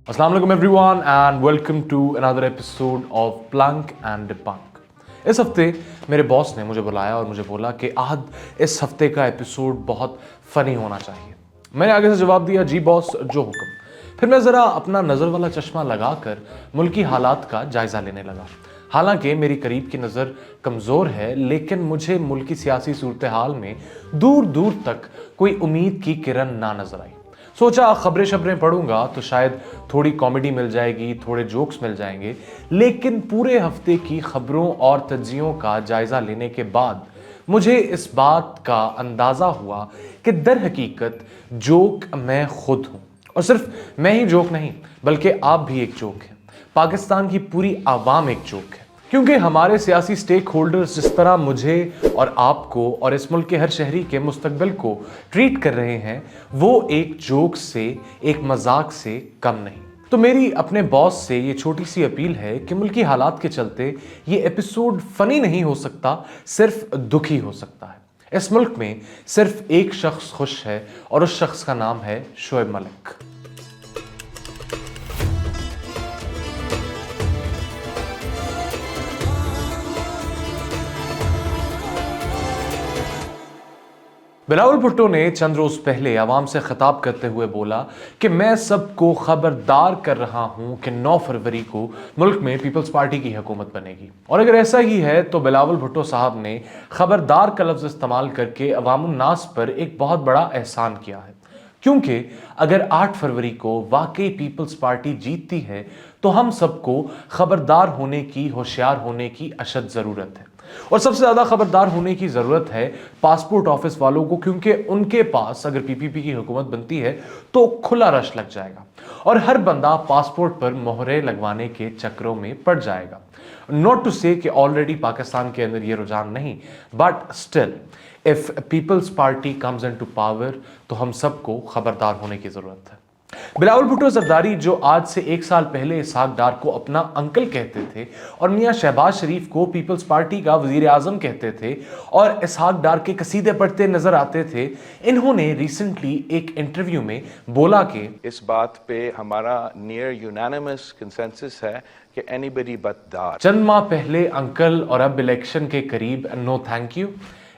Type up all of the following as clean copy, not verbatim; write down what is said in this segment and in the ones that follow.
अस्सलाम वालेकुम everyone and welcome to another episode of plunk and debunk. इस हफ्ते मेरे बॉस ने मुझे बुलाया और मुझे बोला कि आज इस हफ्ते का एपिसोड बहुत फनी होना चाहिए। मैंने आगे से जवाब दिया, जी बॉस, जो हुक्म। फिर मैं ज़रा अपना नज़र वाला चश्मा लगाकर मुल्की हालात का जायज़ा लेने लगा। हालांकि मेरी करीब की नज़र कमज़ोर है, लेकिन मुझे मुल्की सियासी सूरत हाल में दूर दूर तक कोई उम्मीद की किरण ना नज़र आई। सोचा खबरें शबरें पढ़ूंगा तो शायद थोड़ी कॉमेडी मिल जाएगी, थोड़े जोक्स मिल जाएंगे। लेकिन पूरे हफ्ते की खबरों और तज्जियों का जायजा लेने के बाद मुझे इस बात का अंदाजा हुआ कि दर हकीकत जोक मैं खुद हूं। और सिर्फ मैं ही जोक नहीं, बल्कि आप भी एक जोक हैं। पाकिस्तान की पूरी आवाम एक जोक है, क्योंकि हमारे सियासी स्टेक होल्डर्स जिस तरह मुझे और आपको और इस मुल्क के हर शहरी के मुस्तकबिल को ट्रीट कर रहे हैं, वो एक जोक से, एक मजाक से कम नहीं। तो मेरी अपने बॉस से ये छोटी सी अपील है कि मुल्की हालात के चलते ये एपिसोड फनी नहीं हो सकता, सिर्फ दुखी हो सकता है। इस मुल्क में सिर्फ एक शख्स खुश है और उस शख्स का नाम है शोएब मलिक। बिलावल भुट्टो ने चंद रोज पहले आवाम से खिताब करते हुए बोला कि मैं सबको खबरदार कर रहा हूं कि 9 फरवरी को मुल्क में पीपल्स पार्टी की हुकूमत बनेगी। और अगर ऐसा ही है तो बिलावल भुट्टो साहब ने खबरदार का लफ्ज इस्तेमाल करके अवामुन नास पर एक बहुत बड़ा एहसान किया है। क्योंकि अगर 8 फरवरी को वाकई पीपल्स पार्टी जीतती है तो हम सबको खबरदार होने की, होशियार होने की अशद ज़रूरत है। और सबसे ज़्यादा खबरदार होने की ज़रूरत है पासपोर्ट ऑफिस वालों को, क्योंकि उनके पास अगर पीपीपी की हुकूमत बनती है तो खुला रश लग जाएगा और हर बंदा पासपोर्ट पर मोहरें लगवाने के चक्रों में पड़ जाएगा। नॉट टू से कि ऑलरेडी पाकिस्तान के अंदर ये रुझान नहीं, but still if Peoples Party comes into power तो हम सबको खबरदार होने की ज़रूरत है। बिलावल भुट्टो जरदारी, जो आज से 1 साल पहले इसहाक डार को अपना अंकल कहते थे और मियां शहबाज शरीफ को पीपल्स पार्टी का वजीर आजम कहते थे और इसहाक डार के कसीदे पढ़ते नजर आते थे, इन्होंने रिसेंटली एक इंटरव्यू में बोला कि इस बात पे हमारा नियर यूनानिमस कंसेंसस है कि एनीबडी बट डार। चंद माह पहले अंकल और अब इलेक्शन के करीब नो थैंक यू।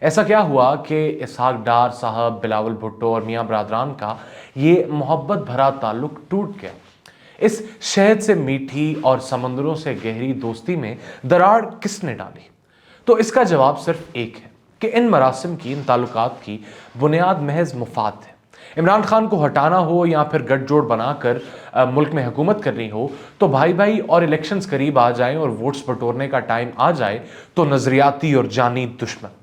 ऐसा क्या हुआ कि इसहाक डार साहब, बिलावल भुट्टो और मियां बरादरान का ये मोहब्बत भरा ताल्लुक टूट गया? इस शहद से मीठी और समंदरों से गहरी दोस्ती में दरार किसने डाली? तो इसका जवाब सिर्फ एक है कि इन मरासिम की, इन ताल्लुकात की बुनियाद महज मुफाद है। इमरान खान को हटाना हो या फिर गठजोड़ बनाकर मुल्क में हुकूमत करनी हो तो भाई भाई और इलेक्शंस करीब आ जाएं और वोट्स बटोरने का टाइम आ जाए तो नजरियाती और जानी दुश्मन।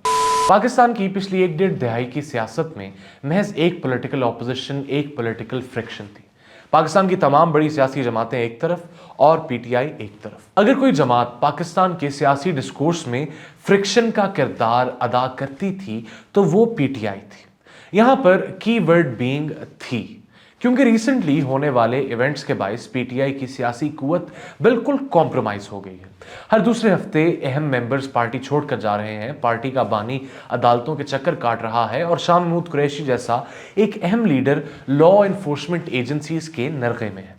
पाकिस्तान की पिछली 1-1.5 दहाई की सियासत में महज एक पॉलिटिकल ऑपोजिशन, एक पॉलिटिकल फ्रिक्शन थी। पाकिस्तान की तमाम बड़ी सियासी जमातें एक तरफ और पीटीआई एक तरफ। अगर कोई जमात पाकिस्तान के सियासी डिस्कोर्स में फ्रिक्शन का किरदार अदा करती थी तो वो पीटीआई थी। यहां पर की वर्ड बीइंग थी, क्योंकि रिसेंटली होने वाले इवेंट्स के बायस पीटीआई की सियासी कुव्वत बिल्कुल कॉम्प्रोमाइज हो गई है। हर दूसरे हफ्ते अहम मेंबर्स पार्टी छोड़कर जा रहे हैं, पार्टी का बानी अदालतों के चक्कर काट रहा है और शाह महमूद कुरैशी जैसा एक अहम लीडर लॉ एनफोर्समेंट एजेंसीज के नरगे में है।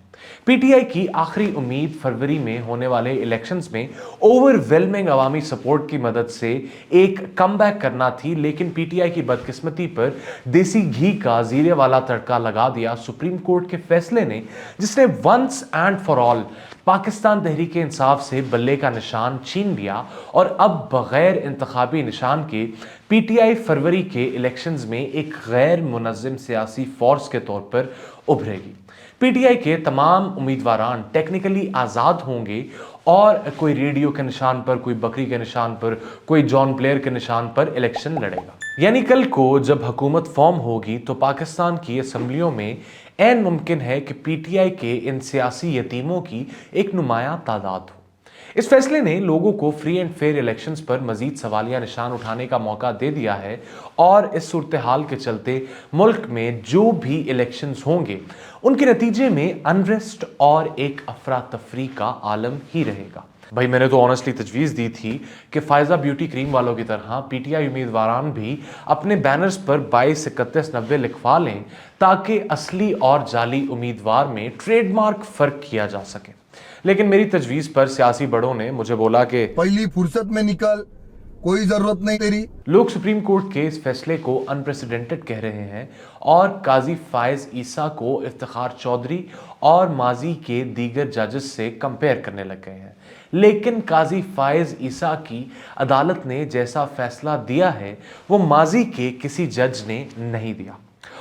पीटीआई की आखिरी उम्मीद फरवरी में होने वाले इलेक्शंस में ओवरवेलमिंग अवामी सपोर्ट की मदद से एक कमबैक करना थी, लेकिन पीटीआई की बदकिस्मती पर देसी घी का जीरे वाला तड़का लगा दिया सुप्रीम कोर्ट के फैसले ने, जिसने once and for all Pakistan Tehreek Insaf से बल्ले का निशान छीन लिया और अब बगैर इंतखाबी निशान के पीटीआई फरवरी के इलेक्शंस में एक गैर मुनज़्ज़म सियासी फोर्स के तौर पर उभरेगी। पीटीआई के तमाम उम्मीदवारान टेक्निकली आज़ाद होंगे और कोई रेडियो के निशान पर, कोई बकरी के निशान पर, कोई जॉन प्लेयर के निशान पर इलेक्शन लड़ेगा। यानी कल को जब हुकूमत फॉर्म होगी तो पाकिस्तान की असम्बलियों में ऐन मुमकिन है कि पीटीआई के इन सियासी यतीमों की एक नुमायां तादाद हो। इस फैसले ने लोगों को फ्री एंड फेयर इलेक्शंस पर मजीद सवालिया निशान उठाने का मौका दे दिया है और इस सूरत हाल के चलते मुल्क में जो भी इलेक्शंस होंगे उनके नतीजे में अनरेस्ट और एक अफरा तफरी का आलम ही रहेगा। भाई मैंने तो ऑनेस्टली तजवीज़ दी थी कि फ़ायज़ा ब्यूटी क्रीम वालों की तरह पीटीआई उम्मीदवारान भी अपने बैनर्स पर 22, 31, 90 लिखवा लें ताकि असली और जाली उम्मीदवार में ट्रेडमार्क फ़र्क किया जा सके। लेकिन मेरी तजवीज़ पर सियासी बड़ों ने मुझे बोला कि पहली फुर्सत में निकल, कोई जरूरत नहीं तेरी। लोग सुप्रीम कोर्ट के इस फैसले को अनप्रेसिडेंटेड कह रहे हैं और काजी फायज ईसा को इफ्तिखार चौधरी और माजी के दीगर जजेस से कंपेयर करने लग गए हैं। लेकिन काजी फायज ईसा की अदालत ने जैसा फैसला दिया है वो माजी के किसी जज ने नहीं दिया।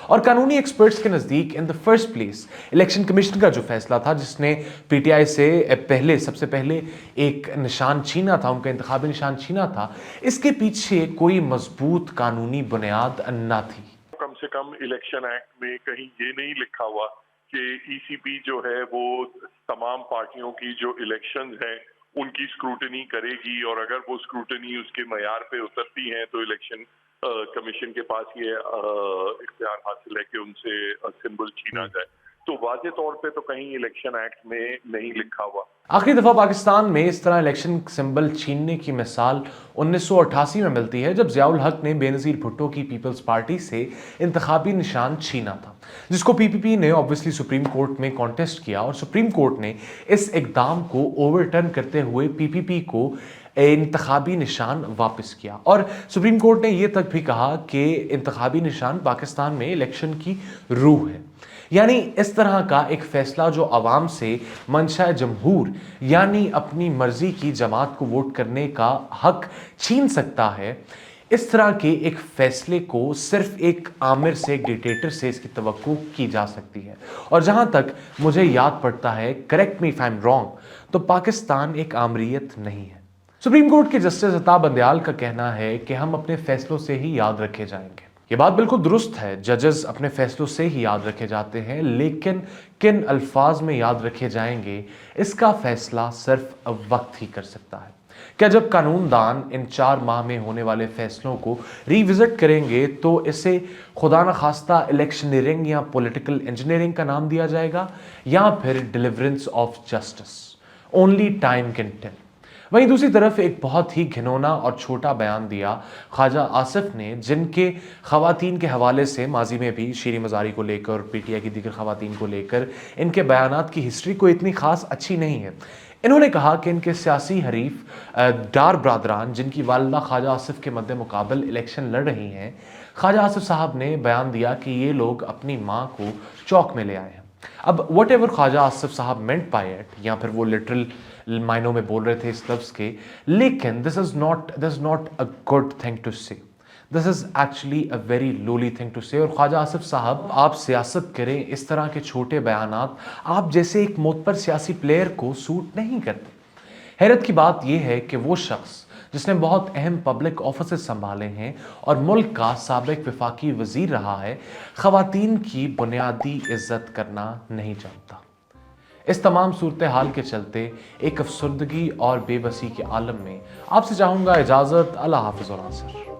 और कानूनी एक्सपर्ट्स के नज़दीक in the first place election commission का जो फैसला था जिसने पीटीआई से सबसे पहले एक निशान छीना था, उनका इंतखाबी निशान छीना था, इसके पीछे कोई मजबूत कानूनी बुनियाद न थी। कम से कम इलेक्शन एक्ट में कहीं ये नहीं लिखा हुआ कि ईसीपी जो है वो तमाम पार्टियों की जो इलेक्शंस हैं उनकी स्क्रूटनी करेगी और अगर वो स्क्रूटनी उसके मयार पे उतरती हैं तो इलेक्शन कमीशन के पास ये इख्तियार हासिल है कि उनसे सिंबल छीना जाए। तो वाज़े तौर पे तो कहीं इलेक्शन एक्ट में नहीं लिखा हुआ। आखिरी दफा पाकिस्तान में इस तरह इलेक्शन सिंबल छीनने की मिसाल 1988 में मिलती है जब ज़ियाउल हक ने बेनज़ीर भुट्टो की पीपल्स पार्टी से इंतखाबी निशान छीना था, जिसको पीपीपी ने ऑब्वियसली सुप्रीम कोर्ट में कॉन्टेस्ट किया और सुप्रीम कोर्ट ने इस इकदाम को ओवरटर्न करते हुए पीपीपी को इंतखाबी निशान वापस किया। और सुप्रीम कोर्ट ने यह तक भी कहा कि इंतखाबी निशान पाकिस्तान में इलेक्शन की रूह है। यानी इस तरह का एक फैसला जो अवाम से मंशा जमहूर यानी अपनी मर्जी की जमात को वोट करने का हक छीन सकता है, इस तरह के एक फैसले को सिर्फ एक आमिर से, एक डिक्टेटर से इसकी तवक्को की जा सकती है। और जहां तक मुझे याद पड़ता है, correct me if I am wrong, तो पाकिस्तान एक आमरीत नहीं है। सुप्रीम कोर्ट के जस्टिस अता बंदयाल का कहना है कि हम अपने फैसलों से ही याद रखे जाएंगे। ये बात बिल्कुल दुरुस्त है, जजेस अपने फैसलों से ही याद रखे जाते हैं, लेकिन किन अल्फाज में याद रखे जाएंगे इसका फैसला सिर्फ वक्त ही कर सकता है। क्या जब कानूनदान इन 4 माह में होने वाले फैसलों को रिविजिट करेंगे तो इसे खुदा न खास्ता इलेक्शनरिंग या पॉलिटिकल इंजीनियरिंग का नाम दिया जाएगा या फिर deliverance of justice? Only time can tell. वहीं दूसरी तरफ एक बहुत ही घिनौना और छोटा बयान दिया ख्वाजा आसिफ ने, जिनके खवातीन के हवाले से माजी में भी शीरी मज़ारी को लेकर और पीटीआई की दीगर खवातीन को लेकर इनके बयानात की हिस्ट्री को इतनी खास अच्छी नहीं है। इन्होंने कहा कि इनके सियासी हरीफ डार ब्रादरान, जिनकी वालिदा ख्वाजा आसिफ के मद्दे मुकाबल इलेक्शन लड़ रही हैं, ख्वाजा आसिफ साहब ने बयान दिया कि ये लोग अपनी माँ को चौक में ले आए हैं। अब वट एवर ख्वाजा आसिफ साहब मेंट बाय इट, या फिर वो लिटरल मायनों में बोल रहे थे इस लफ्ज़ के, लेकिन this is not a good thing to say. This is actually a very lowly thing to say. और ख्वाजा आसिफ साहब, आप सियासत करें, इस तरह के छोटे बयानात आप जैसे एक मोतबर सियासी प्लेयर को सूट नहीं करते। हैरत की बात यह है कि वो शख्स जिसने बहुत अहम पब्लिक ऑफिसेस संभाले हैं और मुल्क का साबिक वफाकी वजीर रहा है, खवातीन की बुनियादी इज्जत करना नहीं जानता। इस तमाम सूरत हाल के चलते एक अफसरदगी और बेबसी के आलम में आपसे चाहूँगा इजाज़त। अल्लाह हाफ़िज़ और नासिर।